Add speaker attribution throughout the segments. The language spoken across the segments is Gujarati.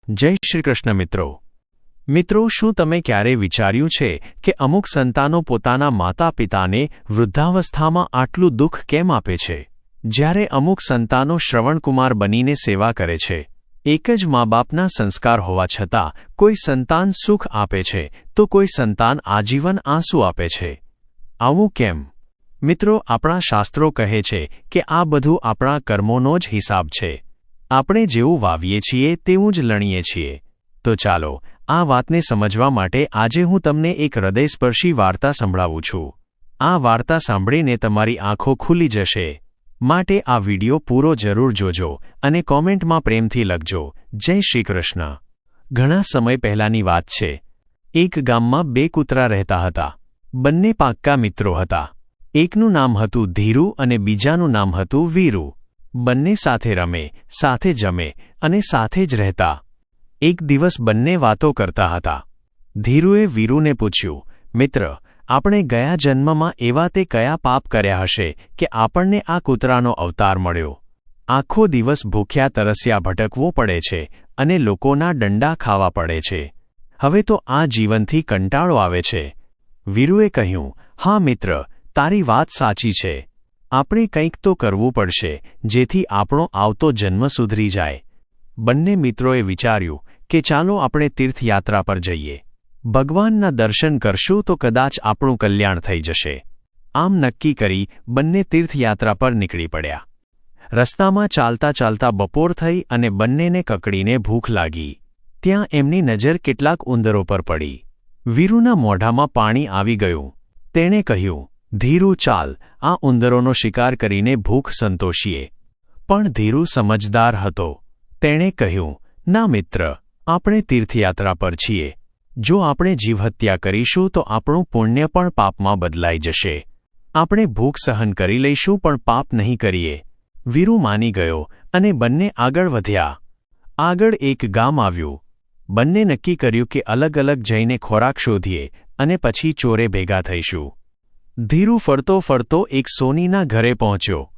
Speaker 1: જય શ્રી કૃષ્ણ મિત્રો શું તમે ક્યારેય વિચાર્યું છે કે અમુક સંતાનો પોતાના માતાપિતાને વૃદ્ધાવસ્થામાં આટલું દુઃખ કેમ આપે છે જ્યારે અમુક સંતાનો શ્રવણકુમાર બનીને સેવા કરે છે? એક જ મા-બાપના સંસ્કાર હોવા છતાં કોઈ સંતાન સુખ આપે છે તો કોઈ સંતાન આજીવન આંસુ આપે છે। આવું કેમ? મિત્રો, આપણા શાસ્ત્રો કહે છે કે આ બધું આપણા કર્મોનો જ હિસાબ છે। આપણે જેવું વાવીએ છીએ તેવું જ લણીએ છીએ। તો ચાલો આ વાતને સમજવા માટે આજે હું તમને એક હૃદયસ્પર્શી વાર્તા સંભળાવું છું। આ વાર્તા સાંભળીને તમારી આંખો ખુલી જશે, માટે આ વિડિયો પૂરો જરૂર જોજો અને કોમેન્ટમાં પ્રેમથી લખજો, જય શ્રી કૃષ્ણ। ઘણા સમય પહેલાની વાત છે। એક ગામમાં બે કૂતરા રહેતા હતા। બંને પાક્કા મિત્રો હતા। એકનું નામ હતું ધીરુ અને બીજાનું નામ હતું વીરુ। બંને સાથે રમે, સાથે જમે અને સાથે જ રહેતા। એક દિવસ બંને વાતો કરતા હતા। ધીરુએ વીરુને પૂછ્યું, મિત્ર, આપણે ગયા જન્મમાં એવા તે કયા પાપ કર્યા હશે કે આપણને આ કૂતરાનો અવતાર મળ્યો? આખો દિવસ ભૂખ્યા તરસ્યા ભટકવું પડે છે અને લોકોના દંડા ખાવા પડે છે। હવે તો આ જીવનથી કંટાળો આવે છે। વીરુએ કહ્યું, હા મિત્ર, તારી વાત સાચી છે। આપણે કંઈક તો કરવું પડશે જેથી આપણો આવતો જન્મ સુધરી જાય। બંને મિત્રોએ વિચાર્યું કે ચાલો આપણે તીર્થયાત્રા પર જઈએ। ભગવાનના દર્શન કરશું તો કદાચ આપણું કલ્યાણ થઈ જશે। આમ નક્કી કરી બંને તીર્થયાત્રા પર નીકળી પડ્યા। રસ્તામાં ચાલતા ચાલતા બપોર થઈ અને બંનેને કકડીને ભૂખ લાગી। ત્યાં એમની નજર કેટલાક ઉંદરો પર પડી। વીરુના મોઢામાં પાણી આવી ગયું। તેણે કહ્યું, ધીરુ, ચાલ આ ઉંદરોનો શિકાર કરીને ભૂખ સંતોષીએ। પણ ધીરુ સમજદાર હતો। તેણે કહ્યું, ના મિત્ર, આપણે તીર્થયાત્રા પર છીએ। જો આપણે જીવહત્યા કરીશું તો આપણું પુણ્ય પણ પાપમાં બદલાઈ જશે। આપણે ભૂખ સહન કરી લઈશું પણ પાપ નહીં કરીએ। વીરુ માની ગયો અને બંને આગળ વધ્યા। આગળ એક ગામ આવ્યું। બંને નક્કી કર્યું કે અલગ અલગ જઈને ખોરાક શોધીએ અને પછી ચોરે ભેગા થઈશું। ધીરુ ફરતો ફરતો એક સોનીના ઘરે પહોંચ્યો।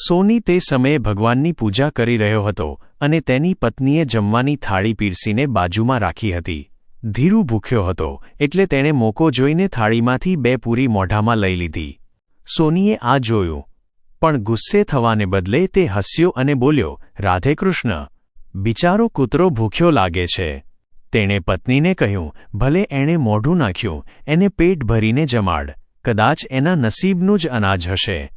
Speaker 1: સોની તે સમયે ભગવાનની પૂજા કરી રહ્યો હતો અને તેની પત્નીએ જમવાની થાળી પીરસીને બાજુમાં રાખી હતી। ધીરુ ભૂખ્યો હતો એટલે તેણે મોકો જોઈને થાળીમાંથી બે પૂરી મોઢામાં લઈ લીધી। સોનીએ આ જોયું, પણ ગુસ્સે થવાને બદલે તે હસ્યો અને બોલ્યો, રાધે કૃષ્ણ, બિચારો કૂતરો ભૂખ્યો લાગે છે। તેણે પત્નીને કહ્યું, ભલે એણે મોઢું નાખ્યું, એને પેટ ભરીને જમાડ, કદાચ એના નસીબનું જ અનાજ હશે।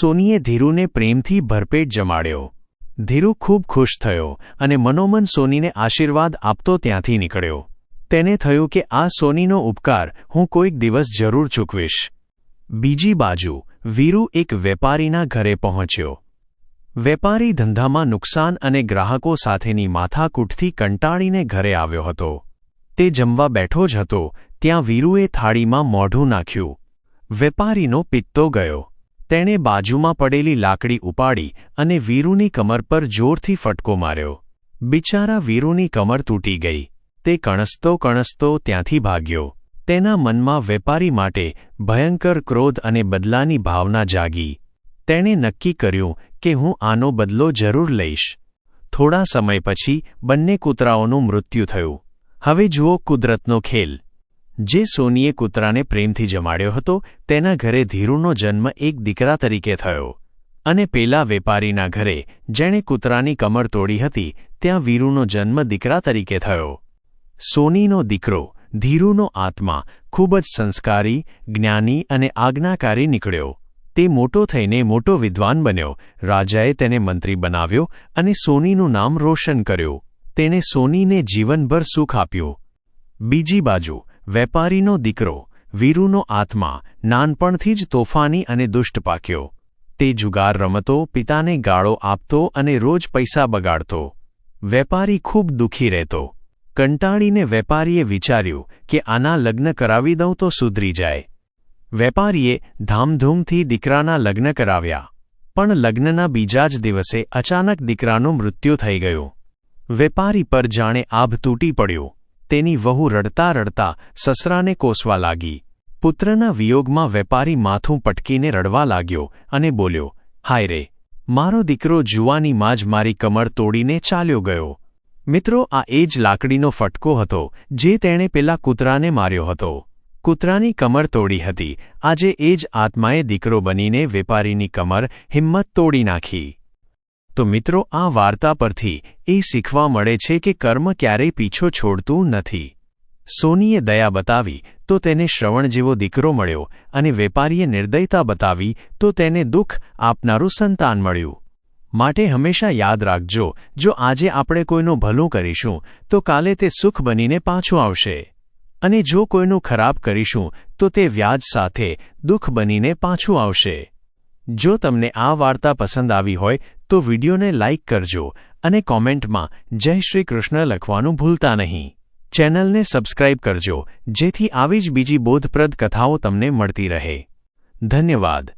Speaker 1: સોનીએ ધીરુને પ્રેમથી ભરપેટ જમાડ્યો। ધીરુ ખૂબ ખુશ થયો અને મનોમન સોનીને આશીર્વાદ આપતો ત્યાંથી નીકળ્યો। તેને થયું કે આ સોનીનો ઉપકાર હું કોઈક દિવસ જરૂર ચૂકવીશ। બીજી બાજુ વીરુ એક વેપારીના ઘરે પહોંચ્યો। વેપારી ધંધામાં નુકસાન અને ગ્રાહકો સાથેની માથાકૂટથી કંટાળીને ઘરે આવ્યો હતો। તે જમવા બેઠો જ હતો ત્યાં વીરુએ થાળીમાં મોઢું નાખ્યું। વેપારીનો પિત્તો ગયો। તેણે બાજુમાં પડેલી લાકડી ઉપાડી અને વીરુની કમર પર જોરથી ફટકો માર્યો। બિચારા વીરુની કમર તૂટી ગઈ। તે કણસતો કણસતો ત્યાંથી ભાગ્યો। તેના મનમાં વેપારી માટે ભયંકર ક્રોધ અને બદલાની ભાવના જાગી। તેણે નક્કી કર્યું કે હું આનો બદલો જરૂર લઈશ। થોડા સમય પછી બંને કૂતરાઓનું મૃત્યુ થયું। હવે જુઓ કુદરતનો ખેલ। જે સોનીએ કૂતરાને પ્રેમથી જમાડ્યો હતો તેના ઘરે ધીરુનો જન્મ એક દીકરા તરીકે થયો અને પેલા વેપારીના ઘરે જેણે કૂતરાની કમર તોડી હતી ત્યાં વીરુનો જન્મ દીકરા તરીકે થયો। સોનીનો દીકરો ધીરુનો આત્મા ખૂબ જ સંસ્કારી, જ્ઞાની અને આજ્ઞાકારી નીકળ્યો। તે મોટો થઈને મોટો વિદ્વાન બન્યો। રાજાએ તેને મંત્રી બનાવ્યો અને સોનીનું નામ રોશન કર્યું। તેણે સોનીને જીવનભર સુખ આપ્યું। બીજી બાજુ વેપારીનો દીકરો વીરુનો આત્મા નાનપણથી જ તોફાની અને દુષ્ટ પાક્યો। તે જુગાર રમતો, પિતાને ગાળો આપતો અને રોજ પૈસા બગાડતો। વેપારી ખૂબ દુઃખી રહેતો। કંટાળીને વેપારીએ વિચાર્યું કે આના લગ્ન કરાવી દઉં તો સુધરી જાય। વેપારીએ ધામધૂમથી દીકરાના લગ્ન કરાવ્યા, પણ લગ્નના બીજા જ દિવસે અચાનક દીકરાનું મૃત્યુ થઈ ગયું। વેપારી પર જાણે આભ તૂટી પડ્યો। તેની વહુ રડતા રડતા સસરાને કોસવા લાગી। પુત્રના વિયોગમાં વેપારી માથું પટકીને રડવા લાગ્યો અને બોલ્યો, હાય રે, મારો દીકરો જુવાનીમાં જ મારી કમર તોડીને ચાલ્યો ગયો। મિત્રો, આ એ જ લાકડીનો ફટકો હતો જે તેણે પેલા કૂતરાને માર્યો હતો. કૂતરાની કમર તોડી હતી. આજે એ જ આત્માએ દીકરો બનીને વેપારીની કમર હિંમત તોડી નાખી. તો મિત્રો, આ વાર્તા પરથી એ શીખવા મળે છે કે કર્મ ક્યારેય પીછો છોડતું નથી. સોનીએ દયા બતાવી તો તેને શ્રવણ જેવો દીકરો મળ્યો અને વેપારીએ નિર્દયતા બતાવી તો તેને દુઃખ આપનારું સંતાન મળ્યું. માટે હંમેશા યાદ રાખજો, જો આજે આપણે કોઈનું ભલું કરીશું તો કાલે તે સુખ બનીને પાછું આવશે, અને જો કોઈનું ખરાબ કરીશું તો તે વ્યાજ સાથે દુઃખ બનીને પાછું આવશે. જો તમને આ વાર્તા પસંદ આવી હોય તો વિડીયોને લાઇક કરજો અને કોમેન્ટમાં જય શ્રી કૃષ્ણ લખવાનું ભૂલતા નહીં. ચેનલને સબસ્ક્રાઇબ કરજો જેથી આવી જ બીજી બોધપ્રદ કથાઓ તમને મળતી રહે. ધન્યવાદ.